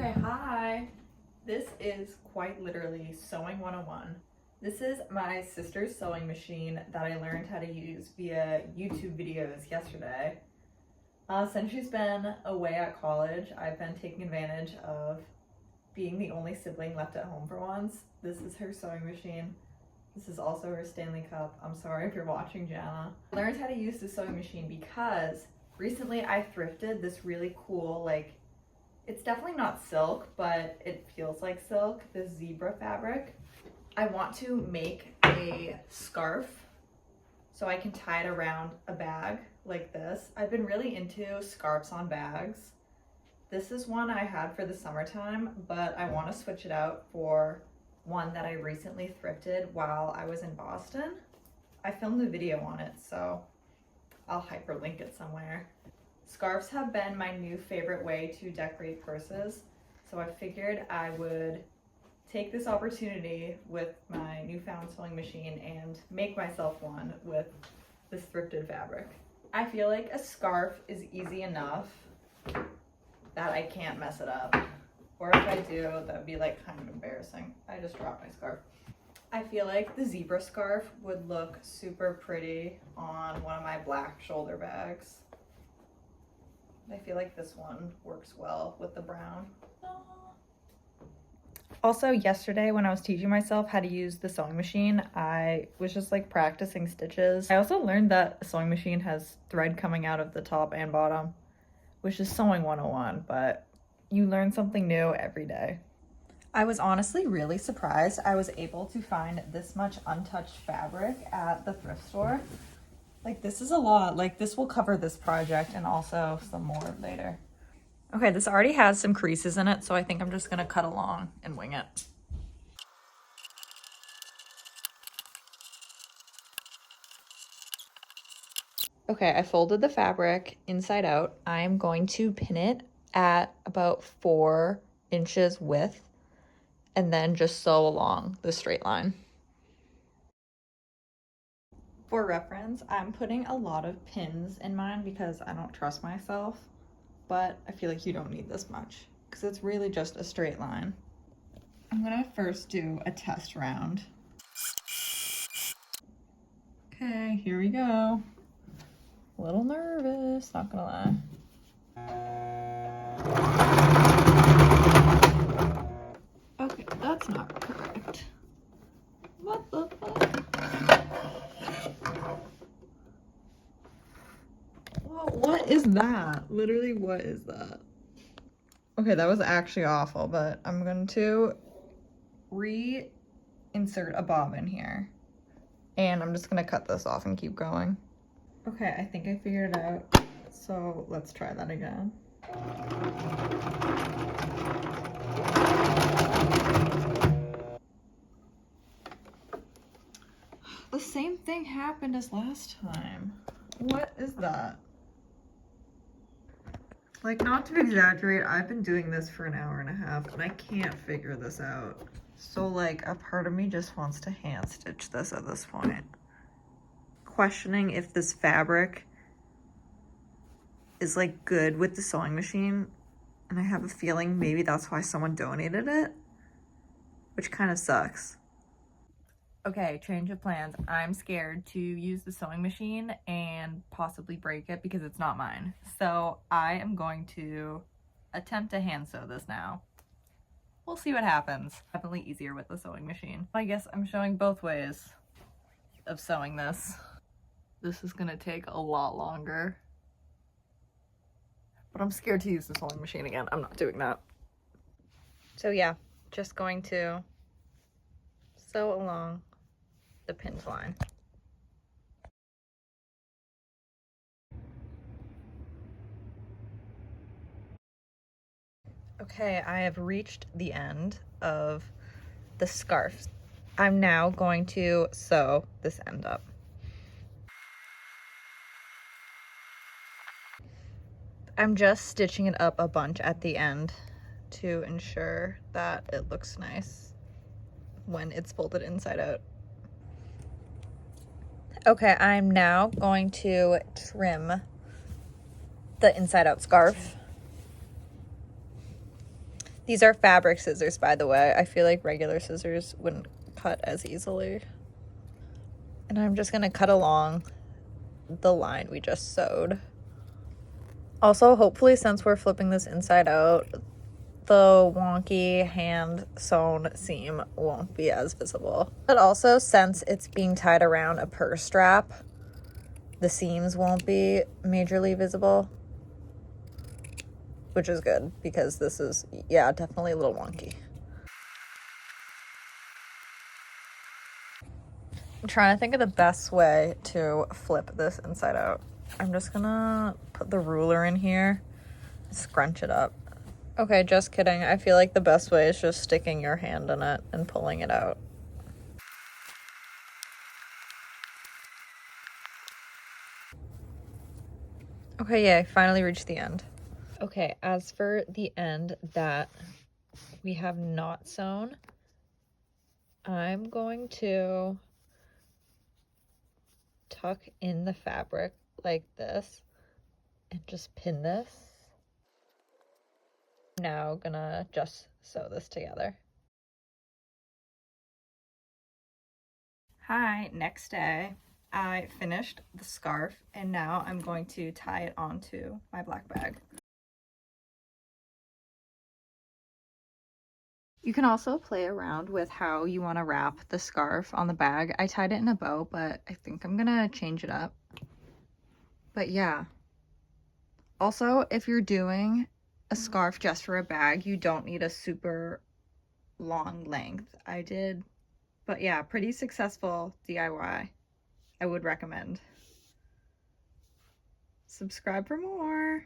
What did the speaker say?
Okay, hi. This is quite literally Sewing 101. This is my sister's sewing machine that I learned how to use via YouTube videos yesterday. Since she's been away at college, I've been taking advantage of being the only sibling left at home for once. This is her sewing machine. This is also her Stanley Cup. I'm sorry if you're watching, Jana. I learned how to use the sewing machine because recently I thrifted this really cool, it's definitely not silk, but it feels like silk, this zebra fabric. I want to make a scarf so I can tie it around a bag like this. I've been really into scarves on bags. This is one I had for the summertime, but I want to switch it out for one that I recently thrifted while I was in Boston. I filmed a video on it, so I'll hyperlink it somewhere. Scarves have been my new favorite way to decorate purses, so I figured I would take this opportunity with my newfound sewing machine and make myself one with this thrifted fabric. I feel like a scarf is easy enough that I can't mess it up. Or if I do, that would be kind of embarrassing. I just dropped my scarf. I feel like the zebra scarf would look super pretty on one of my black shoulder bags. I feel like this one works well with the brown. Also, yesterday when I was teaching myself how to use the sewing machine, I was just practicing stitches. I also learned that a sewing machine has thread coming out of the top and bottom, which is Sewing 101, but you learn something new every day. I was honestly really surprised I was able to find this much untouched fabric at the thrift store. This is a lot. This will cover this project and also some more later. Okay, this already has some creases in it, so I think I'm just gonna cut along and wing it. Okay, I folded the fabric inside out. I'm going to pin it at about 4 inches width and then just sew along the straight line. For reference, I'm putting a lot of pins in mine because I don't trust myself, but I feel like you don't need this much because it's really just a straight line. I'm gonna first do a test round. Okay, here we go. A little nervous, not gonna lie. Okay, that's not correct. What the fuck? Whoa, what is that? Literally, what is that? Okay, that was actually awful, but I'm going to reinsert a bobbin here. And I'm just going to cut this off and keep going. Okay, I think I figured it out. So let's try that again. The same thing happened as last time. What is that? Not to exaggerate, I've been doing this for an hour and a half and I can't figure this out. So a part of me just wants to hand stitch this at this point. Questioning if this fabric is good with the sewing machine, and I have a feeling maybe that's why someone donated it, which kind of sucks. Okay, change of plans. I'm scared to use the sewing machine and possibly break it because it's not mine. So I am going to attempt to hand sew this now. We'll see what happens. Definitely easier with the sewing machine. I guess I'm showing both ways of sewing this. This is gonna take a lot longer. But I'm scared to use the sewing machine again. I'm not doing that. So yeah, just going to sew along the pins line. Okay, I have reached the end of the scarf. I'm now going to sew this end up. I'm just stitching it up a bunch at the end to ensure that it looks nice when it's folded inside out. Okay, I'm now going to trim the inside out scarf. These are fabric scissors, by the way. I feel like regular scissors wouldn't cut as easily. And I'm just gonna cut along the line we just sewed. Also, hopefully, since we're flipping this inside out, the wonky hand sewn seam won't be as visible. But also, since it's being tied around a purse strap, the seams won't be majorly visible, which is good because this is, yeah, definitely a little wonky. I'm trying to think of the best way to flip this inside out. I'm just gonna put the ruler in here, scrunch it up. Okay, just kidding. I feel like the best way is just sticking your hand in it and pulling it out. Okay, yeah, I finally reached the end. Okay, as for the end that we have not sewn, I'm going to tuck in the fabric like this and just pin this. Now gonna just sew this together. Hi, next day. I finished the scarf and now I'm going to tie it onto my black bag. You can also play around with how you want to wrap the scarf on the bag. I tied it in a bow, but I think I'm gonna change it up. But yeah. Also, if you're doing a scarf just for a bag, you don't need a super long length. I did, but yeah, pretty successful DIY. I would recommend. Subscribe for more.